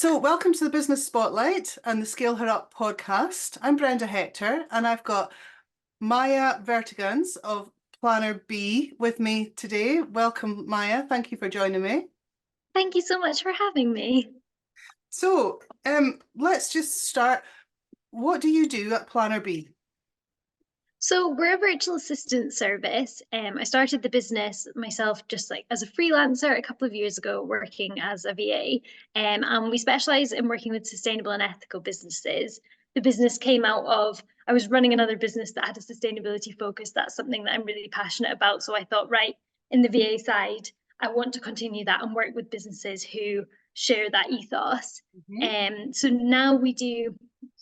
So, welcome to the Business Spotlight and the Scale Her Up podcast. I'm Brenda Hector, and I've got Maya Vertigans of Planner B with me today. Welcome, Maya. Thank you for joining me. Thank you so much for having me. So, let's just start. What do you do at Planner B? So we're a virtual assistant service. I started the business myself just like as a freelancer a couple of years ago, working as a VA. And we specialize in working with sustainable and ethical businesses. The business came out of, I was running another business that had a sustainability focus. That's something that I'm really passionate about. So I thought, right, in the VA side, I want to continue that and work with businesses who share that ethos. So now we do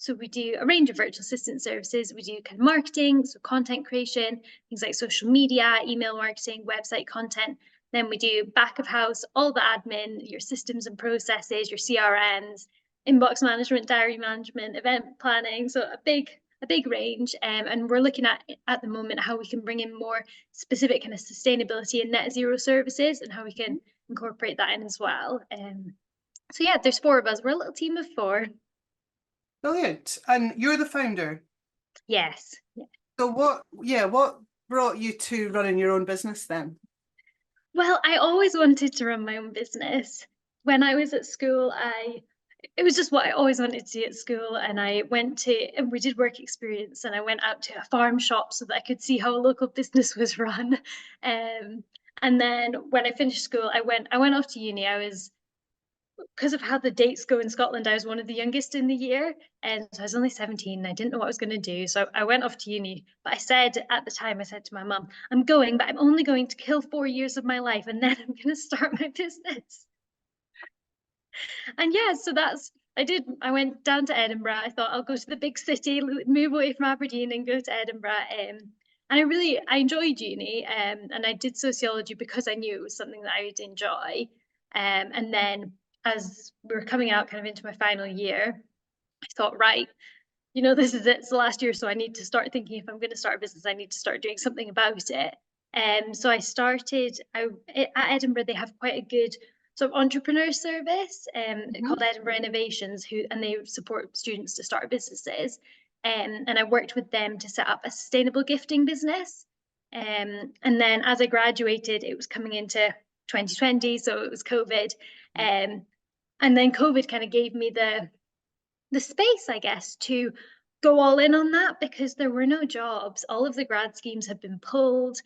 a range of virtual assistant services. We do kind of marketing, so content creation, things like social media, email marketing, website content. Then we do back of house, all the admin, your systems and processes, your CRMs, inbox management, diary management, event planning. So a big range. And we're looking at the moment how we can bring in more specific kind of sustainability and net zero services and how we can incorporate that in as well. So yeah, there's four of us. We're a little team of four. Brilliant. And you're the founder. Yes. Yeah. So, what brought you to running your own business then? Well, I always wanted to run my own business. When I was at school, it was just what I always wanted to do at school. And we did work experience, and I went out to a farm shop so that I could see how a local business was run. And then when I finished school, I went off to uni. Because of how the dates go in Scotland, I was one of the youngest in the year. And so I was only 17 and I didn't know what I was going to do. So I went off to uni. But I said at the time, I said to my mum, I'm going, but I'm only going to kill 4 years of my life and then I'm going to start my business. And yeah, so I went down to Edinburgh. I thought I'll go to the big city, move away from Aberdeen and go to Edinburgh. And I enjoyed uni. And I did sociology because I knew it was something that I would enjoy. And then as we were coming out kind of into my final year, I thought, right, this is it. It's the last year. So I need to start thinking if I'm going to start a business, I need to start doing something about it. So I started at Edinburgh, they have quite a good sort of entrepreneur service called Edinburgh Innovations, and they support students to start businesses. And I worked with them to set up a sustainable gifting business. And then as I graduated, it was coming into 2020, so it was COVID. And then COVID kind of gave me the space, I guess, to go all in on that because there were no jobs. All of the grad schemes had been pulled.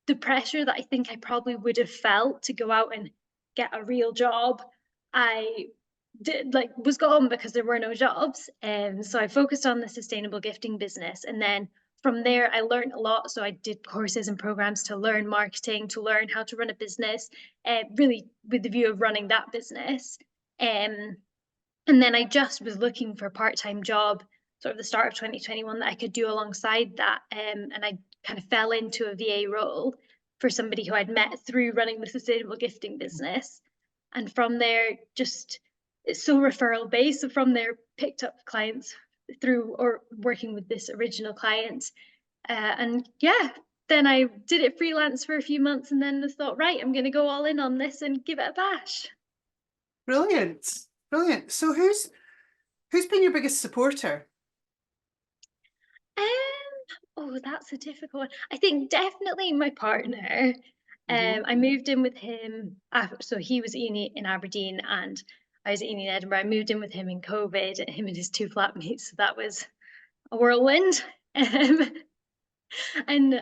The pressure that I think I probably would have felt to go out and get a real job, I did was gone because there were no jobs. And so I focused on the sustainable gifting business. And then from there, I learned a lot. So I did courses and programs to learn marketing, to learn how to run a business, really with the view of running that business. And then I just was looking for a part-time job, sort of the start of 2021, that I could do alongside that. And I kind of fell into a VA role for somebody who I'd met through running the sustainable gifting business. And from there, it's so referral based. So from there, picked up clients through or working with this original client. And yeah, then I did it freelance for a few months and then I thought, right, I'm going to go all in on this and give it a bash. Brilliant. Brilliant. So who's been your biggest supporter? Oh, that's a difficult one. I think definitely my partner. I moved in with him after, so he was at uni in Aberdeen and I was at uni in Edinburgh. I moved in with him in COVID, him and his two flatmates. So that was a whirlwind. And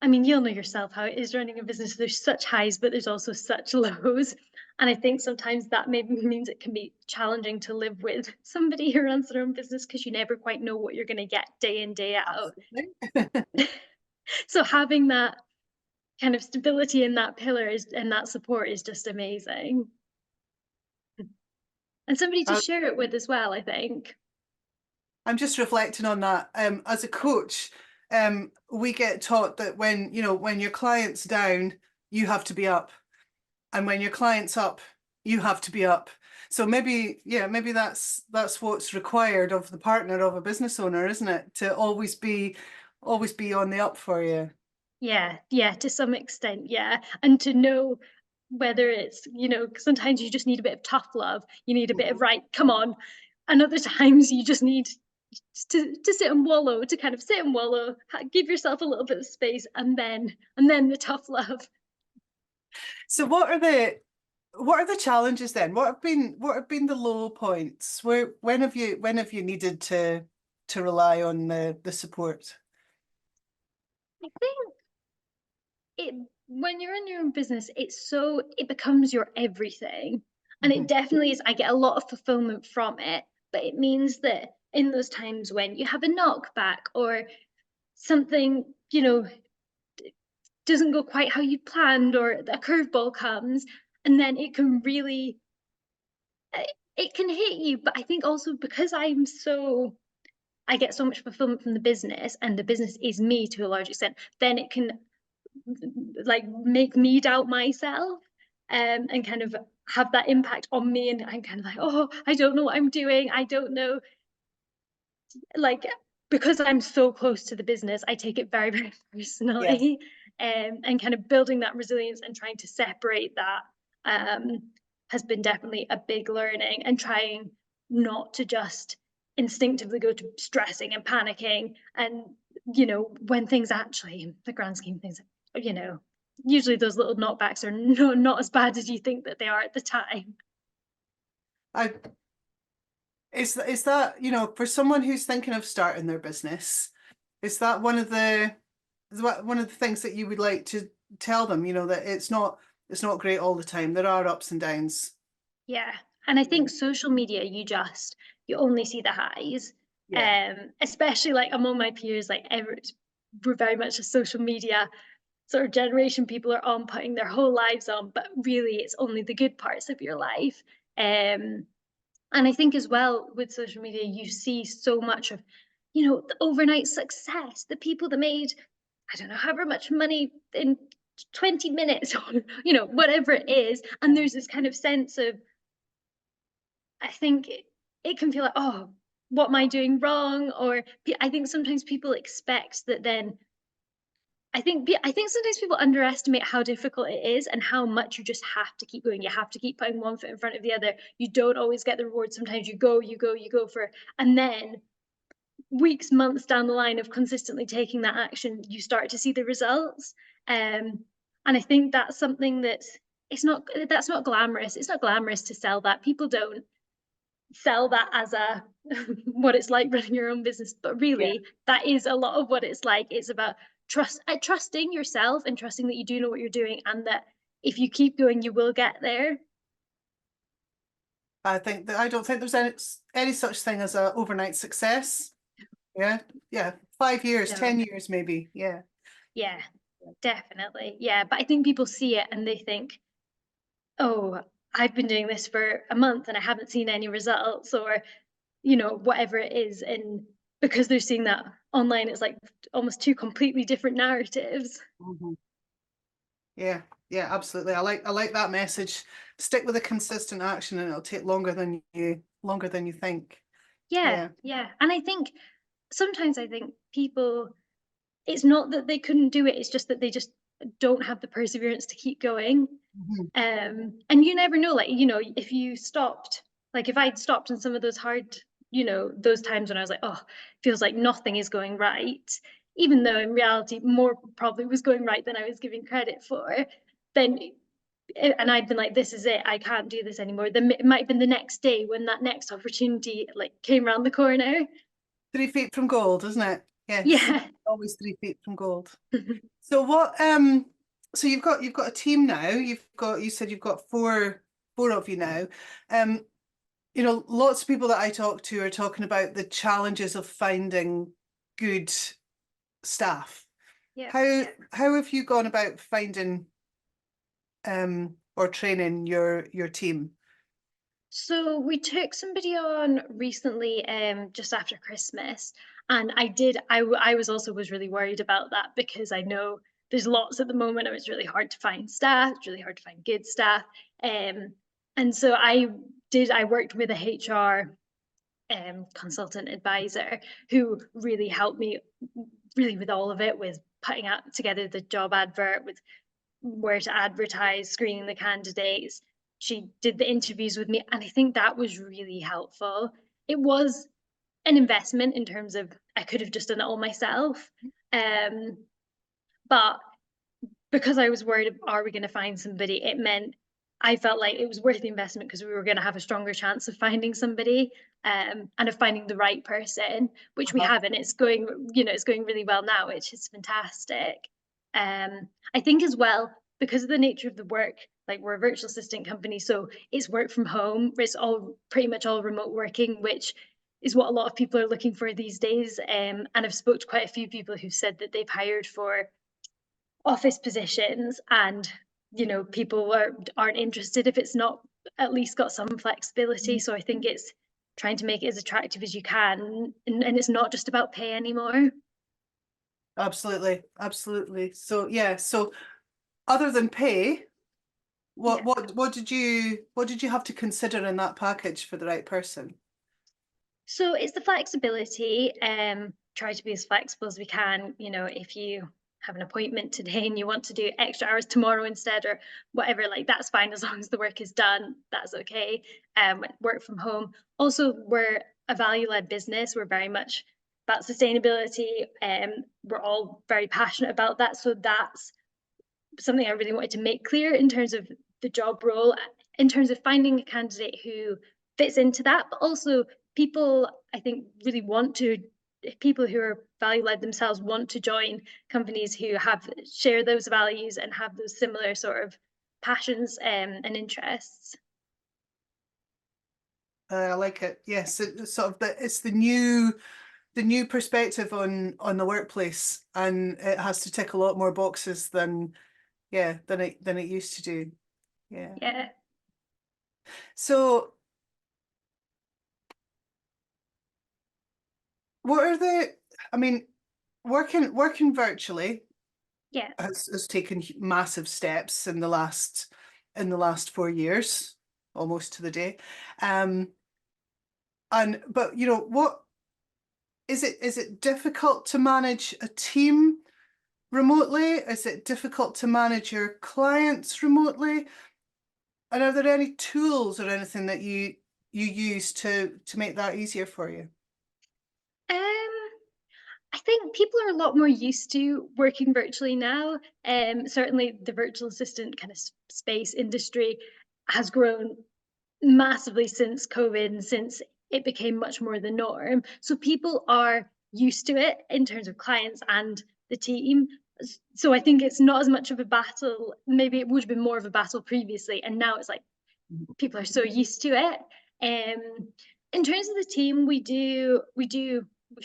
I mean, you'll know yourself how it is running a business. There's such highs, but there's also such lows. And I think sometimes that maybe means it can be challenging to live with somebody who runs their own business because you never quite know what you're going to get day in, day out. So having that kind of stability in that pillar and that support is just amazing. And somebody to share it with as well, I think. I'm just reflecting on that. As a coach, we get taught that when your client's down, you have to be up. And when your client's up, you have to be up. So maybe that's what's required of the partner of a business owner, isn't it? To always be on the up for you. Yeah, to some extent, yeah. And to know whether it's, you know, sometimes you just need a bit of tough love, you need a bit of, right, come on, and other times you just need to sit and wallow, to kind of sit and wallow, give yourself a little bit of space, and then the tough love. So what are the challenges then? What have been the low points? When have you needed to rely on the support? I think it when you're in your own business, it becomes your everything. And it Mhm. definitely is. I get a lot of fulfillment from it, but it means that in those times when you have a knockback or something, you know, doesn't go quite how you planned, or a curveball comes, and then it can hit you. But I think also because I get so much fulfillment from the business, and the business is me to a large extent, then it can like make me doubt myself, and kind of have that impact on me. And I'm kind of like, oh, I don't know what I'm doing. I don't know, like, because I'm so close to the business, I take it very, very Yes. personally. And kind of building that resilience and trying to separate that, has been definitely a big learning, and trying not to just instinctively go to stressing and panicking. And, you know, when things actually, in the grand scheme of things, you know, usually those little knockbacks are not as bad as you think that they are at the time. I is that, for someone who's thinking of starting their business, is that one of the things that you would like to tell them, that it's not great all the time. There are ups and downs. Yeah. And I think social media, you only see the highs. Yeah. Especially like among my peers, we're very much a social media sort of generation. People are on putting their whole lives on, but really it's only the good parts of your life. Um, and I think as well with social media, you see so much of, you know, the overnight success, the people that made, I don't know, however much money in 20 minutes, or, you know, whatever it is. And there's this kind of sense of, I think it can feel like, oh, what am I doing wrong? Or I think sometimes people expect that then. I think sometimes people underestimate how difficult it is, and how much you just have to keep going. You have to keep putting one foot in front of the other. You don't always get the reward. Sometimes you go for, and then weeks, months down the line of consistently taking that action, you start to see the results. And I think that's something that's not glamorous. It's not glamorous to sell that. People don't sell that as a what it's like running your own business, but Yeah. really that is a lot of what it's like. It's about trusting yourself, and trusting that you do know what you're doing, and that if you keep going you will get there. I don't think there's any such thing as a overnight success. Yeah. Yeah. 5 years, No. 10 years, maybe. Yeah. Yeah, definitely. Yeah, but I think people see it and they think, oh, I've been doing this for a month and I haven't seen any results, or, you know, whatever it is. And because they're seeing that online, it's like almost two completely different narratives. Mhm. Yeah. Yeah, absolutely. I like that message. Stick with a consistent action and it'll take longer than you think. Yeah, Yeah. yeah. And I think sometimes I think people, it's not that they couldn't do it, it's just that they just don't have the perseverance to keep going. Mhm. And you never know, like, you know, if you stopped, like if I'd stopped in some of those hard, you know, those times when I was like, oh, feels like nothing is going right, even though in reality more probably was going right than I was giving credit for, then and I'd been like, this is it, I can't do this anymore. Then it might have been the next day when that next opportunity like came around the corner. 3 feet from gold, isn't it? Yes. Yeah. Always 3 feet from gold. So so you've got a team now. You said you've got four of you now. Um, lots of people that I talk to are talking about the challenges of finding good staff. Yeah. How have you gone about finding or training your team? So we took somebody on recently, just after Christmas, and I was also was really worried about that, because I know there's lots at the moment, and it's really hard to find staff. It's really hard to find good staff. Um, and so I worked with a HR consultant advisor who really helped me really with all of it, with putting out together the job advert, with where to advertise, screening the candidates. She did the interviews with me, and I think that was really helpful. It was an investment in terms of I could have just done it all myself. But because I was worried, are we going to find somebody? It meant I felt like it was worth the investment because we were going to have a stronger chance of finding somebody and of finding the right person, which we have, and it's going, it's going really well now, which is fantastic. I think as well, because of the nature of the work, like we're a virtual assistant company, so it's work from home. It's all pretty much all remote working, which is what a lot of people are looking for these days. And I've spoke to quite a few people who've said that they've hired for office positions and people aren't interested if it's not at least got some flexibility. So I think it's trying to make it as attractive as you can, and it's not just about pay anymore. Absolutely, absolutely. So yeah, so other than pay, what did you have to consider in that package for the right person? So it's the flexibility. Try to be as flexible as we can. If you have an appointment today and you want to do extra hours tomorrow instead, or whatever, like that's fine as long as the work is done. That's okay. Work from home. Also, we're a value-led business. We're very much about sustainability. We're all very passionate about that. So that's something I really wanted to make clear in terms of the job role, in terms of finding a candidate who fits into that, but also people I think really people who are value led themselves want to join companies who share those values and have those similar sort of passions and interests. I like it. Yes, it's sort of it's the new perspective on the workplace, and it has to tick a lot more boxes than it used to do. Yeah. So what are I mean, working virtually has taken massive steps in the last 4 years, almost to the day. But what is it difficult to manage a team remotely? Is it difficult to manage your clients remotely? And are there any tools or anything that you use to make that easier for you? I think people are a lot more used to working virtually now. Certainly the virtual assistant kind of space industry has grown massively since COVID and since it became much more the norm. So people are used to it in terms of clients and the team. So I think it's not as much of a battle. Maybe it would have been more of a battle previously, and now it's like people are so used to it. In terms of the team, we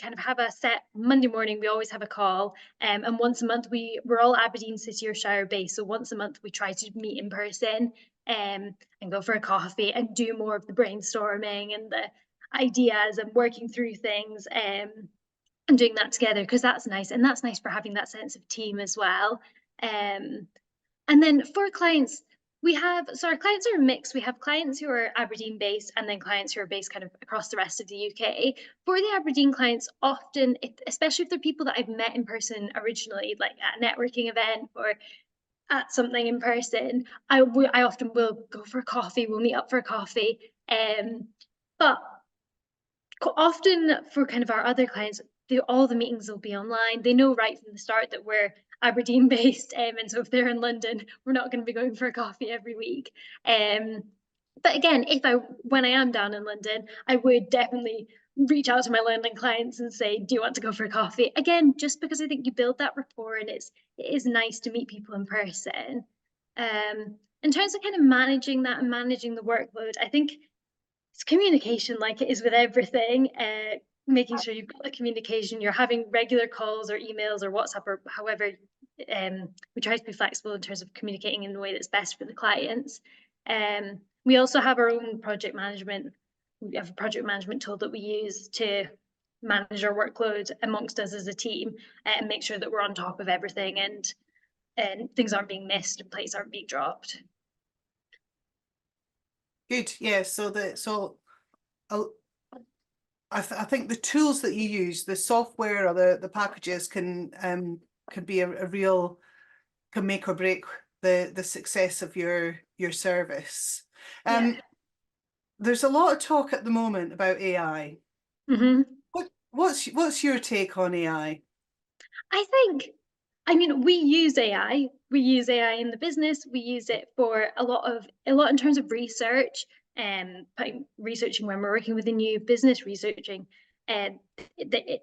kind of have a set Monday morning. We always have a call, and once a month we're all Aberdeen City or Shire based. So once a month we try to meet in person, and go for a coffee and do more of the brainstorming and the ideas and working through things, and doing that together, because that's nice, and that's nice for having that sense of team as well. And then for clients, our clients are a mix. We have clients who are Aberdeen based and then clients who are based kind of across the rest of the UK. For the Aberdeen clients, often, especially if they're people that I've met in person originally, like at a networking event or at something in person, I often will go for a coffee, we'll meet up for a coffee. But often for kind of our other clients, all the meetings will be online. They know right from the start that we're Aberdeen based, and so if they're in London, we're not going to be going for a coffee every week. But again, when I am down in London, I would definitely reach out to my London clients and say, do you want to go for a coffee? Again, just because I think you build that rapport, and it is nice to meet people in person. In terms of kind of managing that and managing the workload, I think it's communication, like it is with everything. Making sure you've got the communication, you're having regular calls or emails or WhatsApp or however. We try to be flexible in terms of communicating in the way that's best for the clients. We also have our own project management. We have a project management tool that we use to manage our workload amongst us as a team, and make sure that we're on top of everything, and things aren't being missed and plates aren't being dropped. Good. Yeah. I think the tools that you use, the software or the packages can be can make or break the success of your service. Yeah. There's a lot of talk at the moment about AI. Hmm. What's your take on AI? I think, I mean, we use AI. We use AI in the business. We use it for a lot in terms of research and researching when we're working with a new business, researching and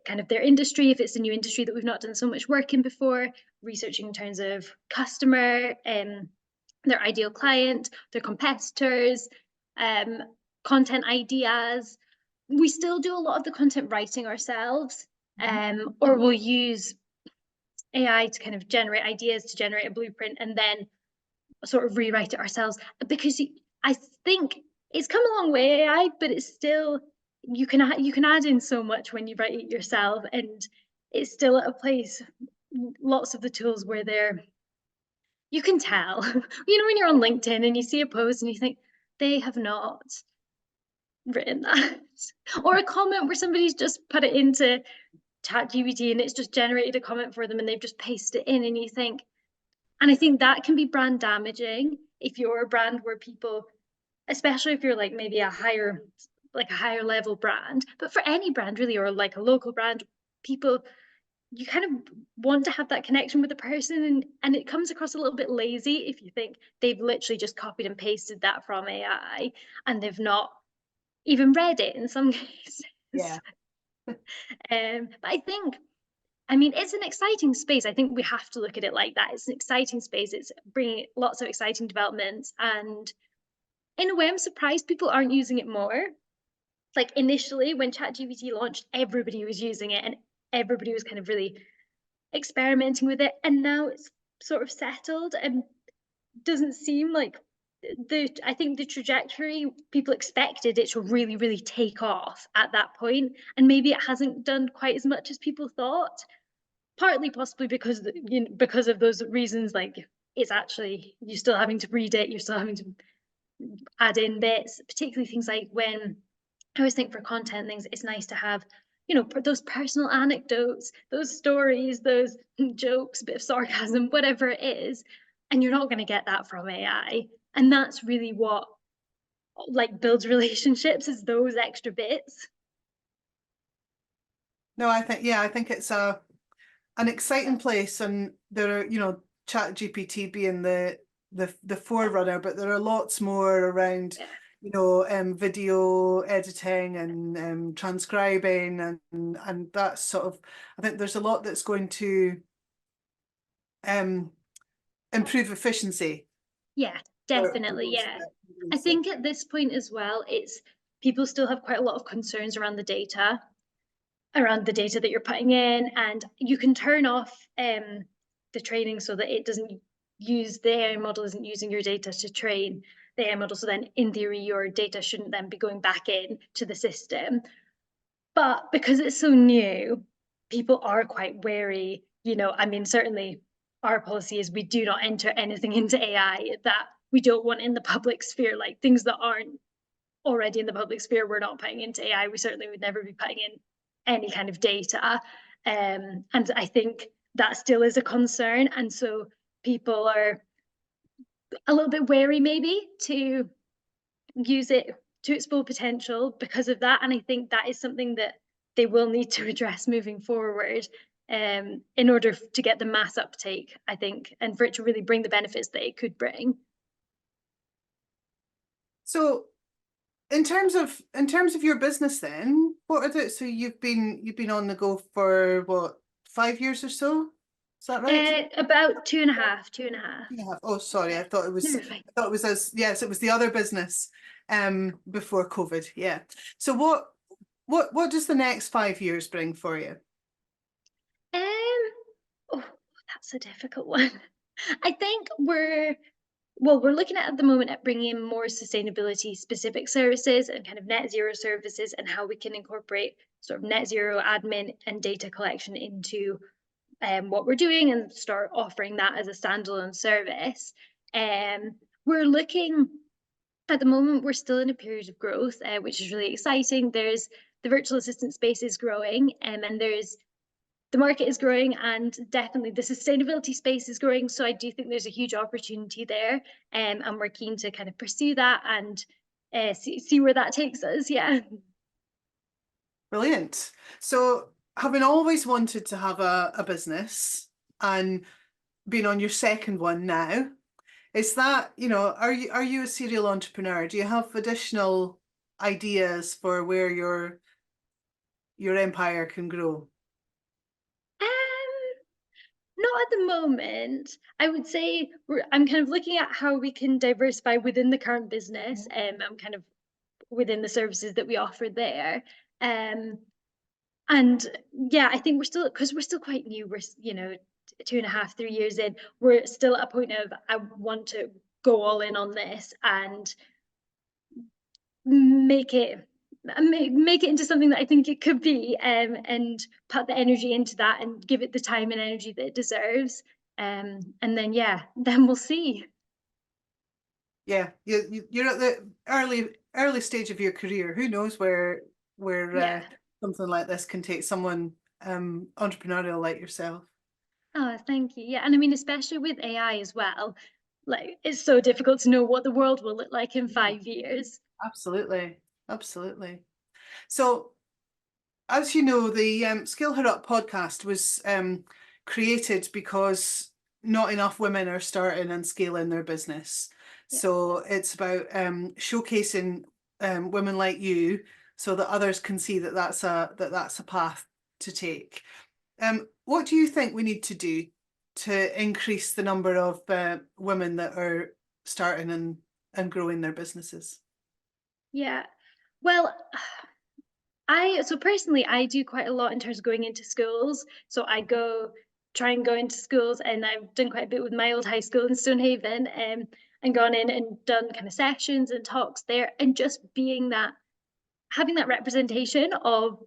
kind of their industry, if it's a new industry that we've not done so much work in before, researching in terms of customer and their ideal client, their competitors, um, content ideas. We still do a lot of the content writing ourselves, or we'll use AI to kind of generate ideas, to generate a blueprint, and then sort of rewrite it ourselves. Because I think it's come a long way, AI, but it's still, you can add in so much when you write it yourself, and it's still at a place. Lots of the tools where you can tell, when you're on LinkedIn and you see a post and you think they have not written that, or a comment where somebody's just put it into ChatGPT and it's just generated a comment for them and they've just pasted it in, and you think, and I think that can be brand damaging if you're a brand where people, especially if you're like maybe like a higher level brand, but for any brand really, or like a local brand, people, you kind of want to have that connection with the person, and it comes across a little bit lazy if you think they've literally just copied and pasted that from AI and they've not even read it in some cases. Yeah. But I think, I mean, it's an exciting space. I think we have to look at it like that. It's an exciting space. It's bringing lots of exciting developments. And in a way, I'm surprised people aren't using it more. Like initially, when ChatGPT launched, everybody was using it and everybody was kind of really experimenting with it. And now it's sort of settled and doesn't seem like I think the trajectory, people expected it to really, really take off at that point, and maybe it hasn't done quite as much as people thought. Partly possibly because because of those reasons, like it's actually, you're still having to read it, you're still having to add in bits, particularly things like when I always think for content things, it's nice to have, those personal anecdotes, those stories, those jokes, a bit of sarcasm, whatever it is, and you're not going to get that from AI. And that's really what like builds relationships, is those extra bits. No, I think it's an exciting place, and there are, Chat GPT being the forerunner, but there are lots more around, Yeah. video editing and transcribing and that sort of. I think there's a lot that's going to improve efficiency Yeah, for definitely. those Yeah. that I release it. think at this point as well, it's people still have quite a lot of concerns around the data that you're putting in, and you can turn off the training so that it doesn't use the AI model isn't using your data to train the AI model. So then in theory, your data shouldn't then be going back in to the system. But because it's so new, people are quite wary. I mean, certainly our policy is we do not enter anything into AI that we don't want in the public sphere, like things that aren't already in the public sphere, we're not putting into AI. We certainly would never be putting in any kind of data. And I think that still is a concern. And so people are a little bit wary maybe to use it to its full potential because of that. And I think that is something that they will need to address moving forward, in order to get the mass uptake, I think, and for it to really bring the benefits that it could bring. So in terms of your business, then what are the, so you've been on the go for what, 5 years or so? Is that right? About two and a half, two and a half. Yeah. Oh, sorry. Yeah. I thought it No, was. you're fine. I thought it was as yes. It was the other business, before COVID. Yeah. So what does the next 5 years bring for you? Um, oh, that's a difficult one. I think we're looking at the moment at bringing in more sustainability specific services and kind of net zero services, and how we can incorporate sort of net zero admin and data collection into what we're doing and start offering that as a standalone service. We're looking, at the moment, we're still in a period of growth, which is really exciting. There's the virtual assistant space is growing, and there's the market is growing, and definitely the sustainability space is growing. So I do think there's a huge opportunity there, and we're keen to kind of pursue that and see where that takes us. Yeah. Brilliant. So having always wanted to have a business and being on your second one now, is that, are you a serial entrepreneur? Do you have additional ideas for where your empire can grow? Um, Not at the moment. I would say I'm kind of looking at how we can diversify within the current business, and kind of within the services that we offer there. Um, and yeah, I think because we're still quite new. We're 2.5, 3 years in. We're still at a point of I want to go all in on this and make it make it into something that I think it could be, and put the energy into that and give it the time and energy that it deserves. And then yeah, then we'll see. Yeah, you're at the early stage of your career. Who knows where Yeah. something like this can take someone entrepreneurial like yourself. Oh, thank you. Yeah, and I mean, especially with AI as well, like it's so difficult to know what the world will look like in Yeah, 5 years. absolutely, absolutely. So, as you know, the Skill Her Up podcast was created because not enough women are starting and scaling their business. Yeah. So it's about showcasing women like you, so that others can see that that's a path to take. What do you think we need to do to increase the number of women that are starting and growing their businesses? Yeah. Well, so personally, I do quite a lot in terms of going into schools. So I try and go into schools, and I've done quite a bit with my old high school in Stonehaven, and gone in and done kind of sessions and talks there, and just being that having that representation of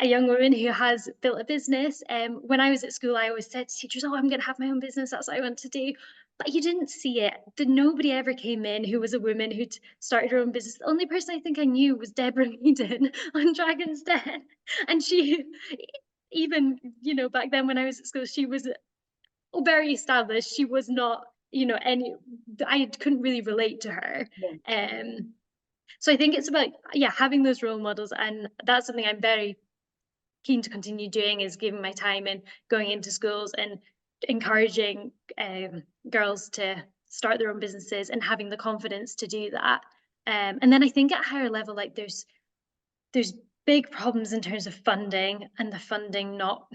a young woman who has built a business. When I was at school, I always said to teachers, oh, I'm going to have my own business, that's what I want to do. But you didn't see it. Nobody ever came in who was a woman who'd started her own business. The only person I think I knew was Deborah Meaden on Dragon's Den. And she, even back then when I was at school, she was very established. She was not any, I couldn't really relate to her. Yeah. um so I think it's about, yeah, having those role models, and that's something I'm very keen to continue doing, is giving my time and going into schools and encouraging girls to start their own businesses and having the confidence to do that. And then I think at a higher level, like there's big problems in terms of funding, and the funding not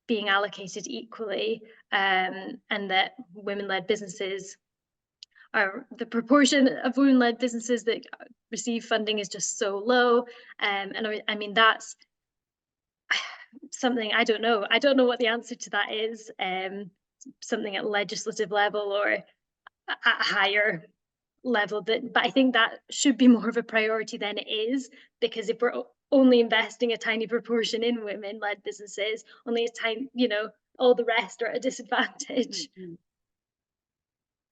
being allocated equally, and that women-led businesses the proportion of women-led businesses that receive funding is just so low. And I mean, that's something I don't know. I don't know what the answer to that is. Something at legislative level or at a higher level. But I think that should be more of a priority than it is, because if we're only investing a tiny proportion in women-led businesses, only a tiny, all the rest are at a disadvantage.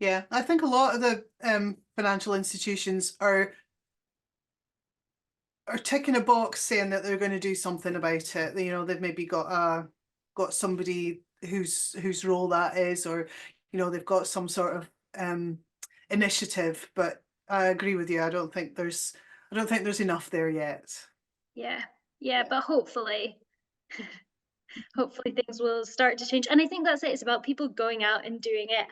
Yeah, I think a lot of the financial institutions are ticking a box saying that they're going to do something about it. They've maybe got somebody whose role that is, or they've got some sort of initiative. But I agree with you. I don't think there's enough there yet. Yeah, yeah, Yeah. but hopefully things will start to change. And I think that's it. It's about people going out and doing it,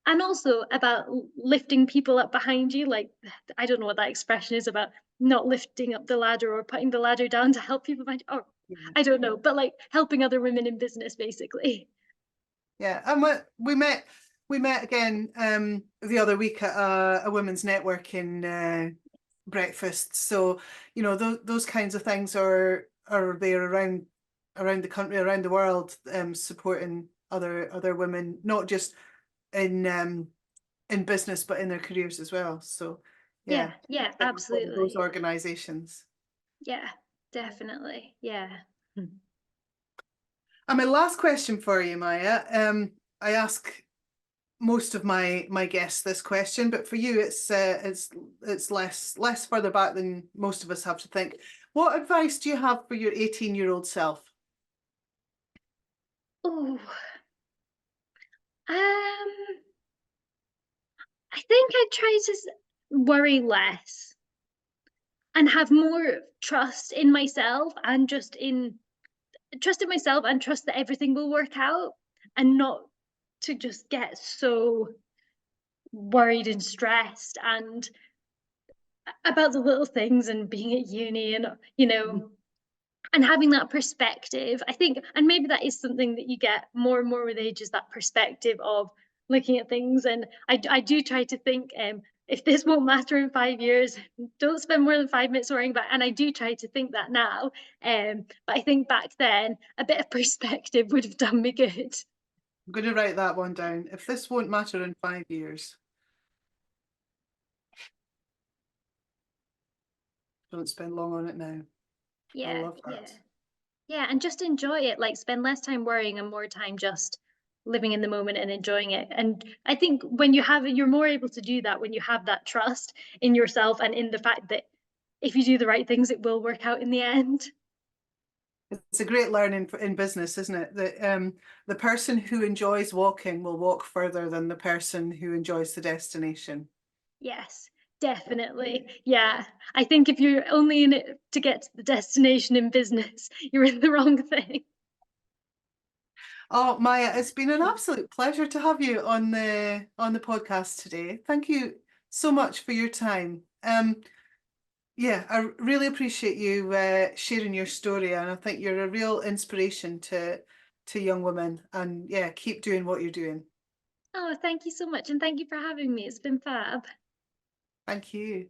and also about lifting people up behind you. Like, I don't know what that expression is about, not lifting up the ladder or putting the ladder down to help people behind you. Oh, Yeah. I don't know, but like helping other women in business, basically. Yeah, and we met again the other week at a women's networking breakfast. So those kinds of things are there around the country, around the world, supporting other women, not just in business but in their careers as well. So yeah, Yeah, yeah, those absolutely. organizations. Yeah, definitely. Yeah. And my last question for you, Maya, I ask most of my guests this question, but for you it's less further back than most of us have to think. What advice do you have for your 18-year-old self? Oh, I think I try to worry less and have more trust in myself and just in trust in myself and trust that everything will work out and not to just get so worried and stressed and about the little things and being at uni and and having that perspective. I think, and maybe that is something that you get more and more with age, is that perspective of looking at things. And I do try to think, if this won't matter in 5 years, don't spend more than 5 minutes worrying about it. And I do try to think that now. But I think back then a bit of perspective would have done me good. I'm going to write that one down. If this won't matter in 5 years, don't spend long on it now. I Yeah, love yeah. that. Yeah, and just enjoy it. Like spend less time worrying and more time just living in the moment and enjoying it. And I think when you have it, you're more able to do that when you have that trust in yourself and in the fact that if you do the right things, it will work out in the end. It's a great learning in business, isn't it? That the person who enjoys walking will walk further than the person who enjoys the destination. Yes, definitely. Yeah. I think if you're only in it to get to the destination in business, you're in the wrong thing. Oh, Maya, it's been an absolute pleasure to have you on the podcast today. Thank you so much for your time. Yeah, I really appreciate you sharing your story, and I think you're a real inspiration to young women. And yeah, keep doing what you're doing. Oh, thank you so much. And thank you for having me. It's been fab. Thank you.